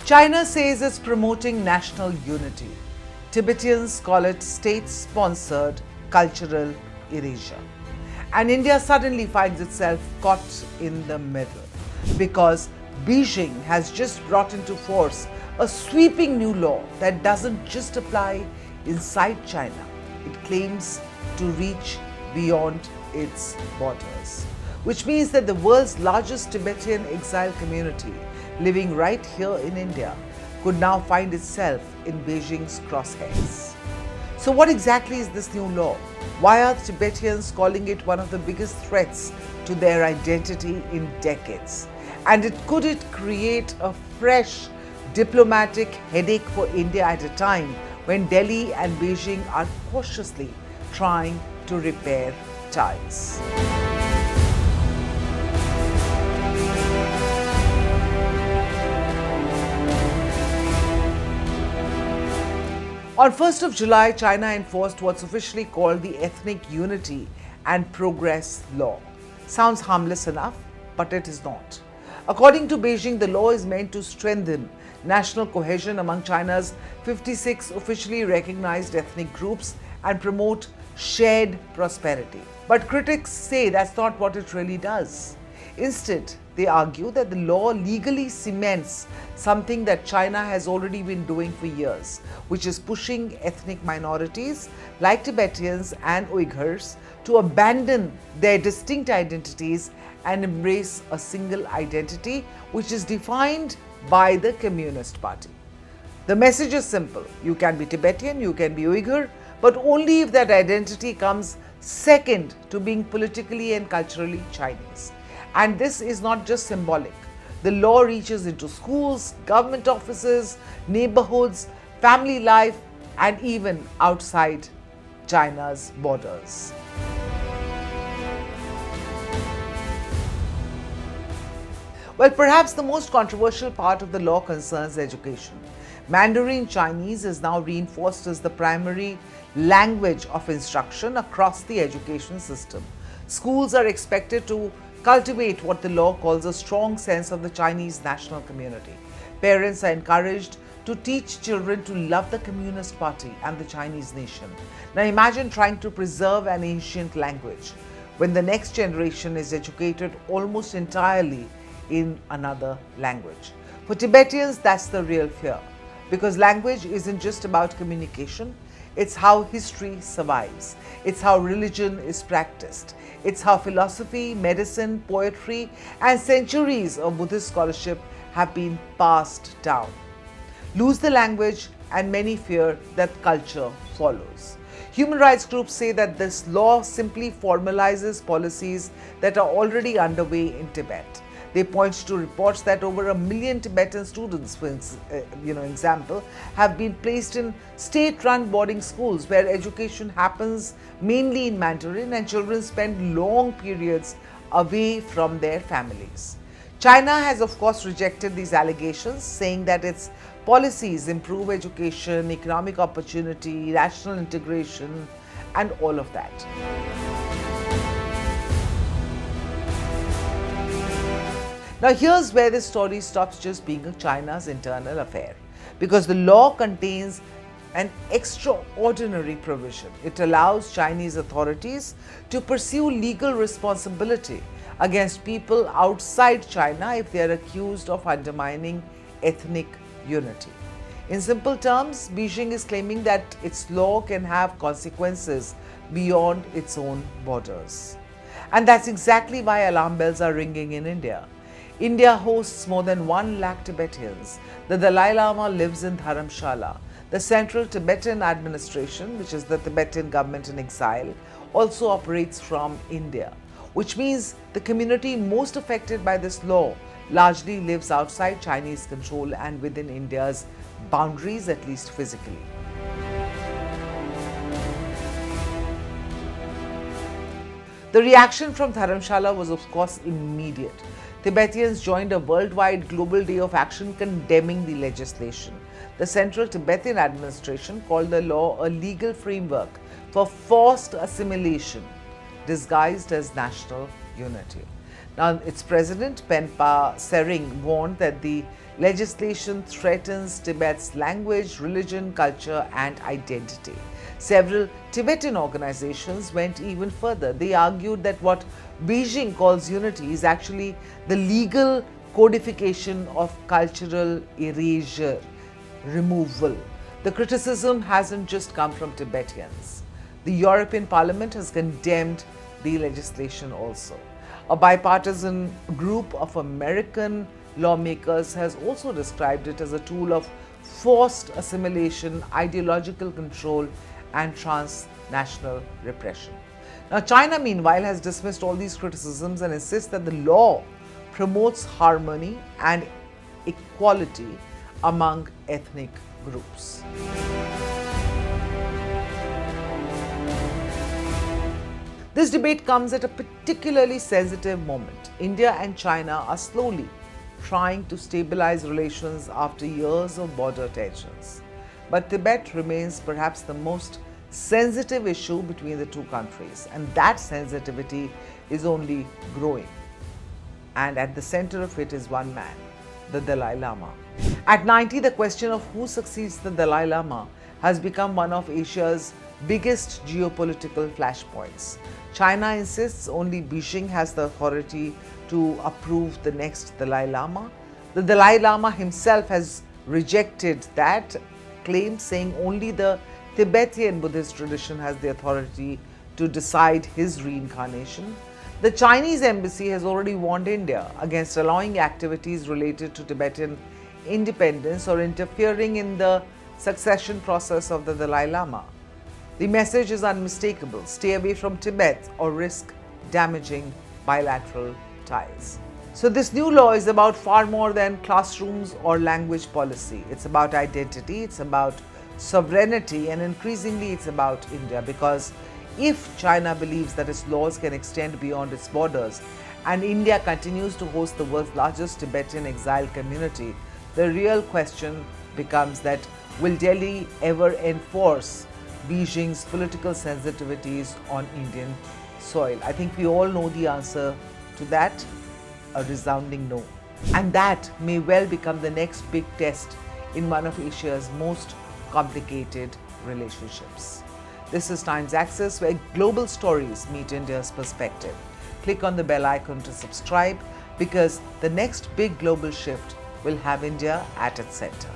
China says it's promoting national unity. Tibetans call it state-sponsored cultural erasure. And India suddenly finds itself caught in the middle because Beijing has just brought into force a sweeping new law that doesn't just apply inside China. It claims to reach beyond its borders, which means that the world's largest Tibetan exile community living right here in India could now find itself in Beijing's crosshairs. So what exactly is this new law? Why are Tibetans calling it one of the biggest threats to their identity in decades? And could it create a fresh diplomatic headache for India at a time when Delhi and Beijing are cautiously trying to repair ties? On 1st of July, China enforced what's officially called the Ethnic Unity and Progress Law. Sounds harmless enough, but it is not. According to Beijing, the law is meant to strengthen national cohesion among China's 56 officially recognized ethnic groups and promote shared prosperity. But critics say that's not what it really does. Instead, they argue that the law legally cements something that China has already been doing for years, which is pushing ethnic minorities like Tibetans and Uyghurs to abandon their distinct identities and embrace a single identity, which is defined by the Communist Party. The message is simple: you can be Tibetan, you can be Uyghur, but only if that identity comes second to being politically and culturally Chinese. And this is not just symbolic. The law reaches into schools, government offices, neighborhoods, family life, and even outside China's borders. Well, perhaps the most controversial part of the law concerns education. Mandarin Chinese is now reinforced as the primary language of instruction across the education system. Schools are expected to cultivate what the law calls a strong sense of the Chinese national community. Parents are encouraged to teach children to love the Communist Party and the Chinese nation. Now imagine trying to preserve an ancient language when the next generation is educated almost entirely in another language. For Tibetans, that's the real fear, because language isn't just about communication. It's how history survives. It's how religion is practiced. It's how philosophy, medicine, poetry, and centuries of Buddhist scholarship have been passed down. Lose the language, and many fear that culture follows. Human rights groups say that this law simply formalizes policies that are already underway in Tibet. They point to reports that over 1 million Tibetan students, for example, have been placed in state-run boarding schools where education happens mainly in Mandarin and children spend long periods away from their families. China has, of course, rejected these allegations, saying that its policies improve education, economic opportunity, national integration, and all of that. Now here's where this story stops just being China's internal affair, because the law contains an extraordinary provision. It allows Chinese authorities to pursue legal responsibility against people outside China if they are accused of undermining ethnic unity. In simple terms, Beijing is claiming that its law can have consequences beyond its own borders. And that's exactly why alarm bells are ringing in India. India hosts more than 1 lakh Tibetans. The Dalai Lama lives in Dharamsala. The Central Tibetan Administration, which is the Tibetan government in exile, also operates from India, which means the community most affected by this law largely lives outside Chinese control and within India's boundaries, at least physically. The reaction from Dharamsala was of course immediate. Tibetans joined a worldwide global day of action condemning the legislation. The Central Tibetan Administration called the law a legal framework for forced assimilation disguised as national unity. Now, its president, Penpa Sering, warned that the legislation threatens Tibet's language, religion, culture, and identity. Several Tibetan organizations went even further. They argued that what Beijing calls unity is actually the legal codification of cultural erasure, removal. The criticism hasn't just come from Tibetans. The European Parliament has condemned the legislation also. A bipartisan group of American lawmakers has also described it as a tool of forced assimilation, ideological control, and transnational repression. Now, China, meanwhile, has dismissed all these criticisms and insists that the law promotes harmony and equality among ethnic groups. This debate comes at a particularly sensitive moment. India and China are slowly trying to stabilize relations after years of border tensions. But Tibet remains perhaps the most sensitive issue between the two countries, and that sensitivity is only growing. And at the center of it is one man, the Dalai Lama. At 90, the question of who succeeds the Dalai Lama has become one of Asia's biggest geopolitical flashpoints. China insists only Beijing has the authority to approve the next Dalai Lama. The Dalai Lama himself has rejected that claim, saying only the Tibetan Buddhist tradition has the authority to decide his reincarnation. The Chinese embassy has already warned India against allowing activities related to Tibetan independence or interfering in the succession process of the Dalai Lama. The message is unmistakable: stay away from Tibet or risk damaging bilateral ties. So this new law is about far more than classrooms or language policy. It's about identity, it's about sovereignty, and increasingly it's about India, because if China believes that its laws can extend beyond its borders and India continues to host the world's largest Tibetan exile community, the real question becomes that will Delhi ever enforce Beijing's political sensitivities on Indian soil? I think we all know the answer to that, a resounding no. And that may well become the next big test in one of Asia's most complicated relationships. This is Times Access, where global stories meet India's perspective. Click on the bell icon to subscribe, because the next big global shift will have India at its center.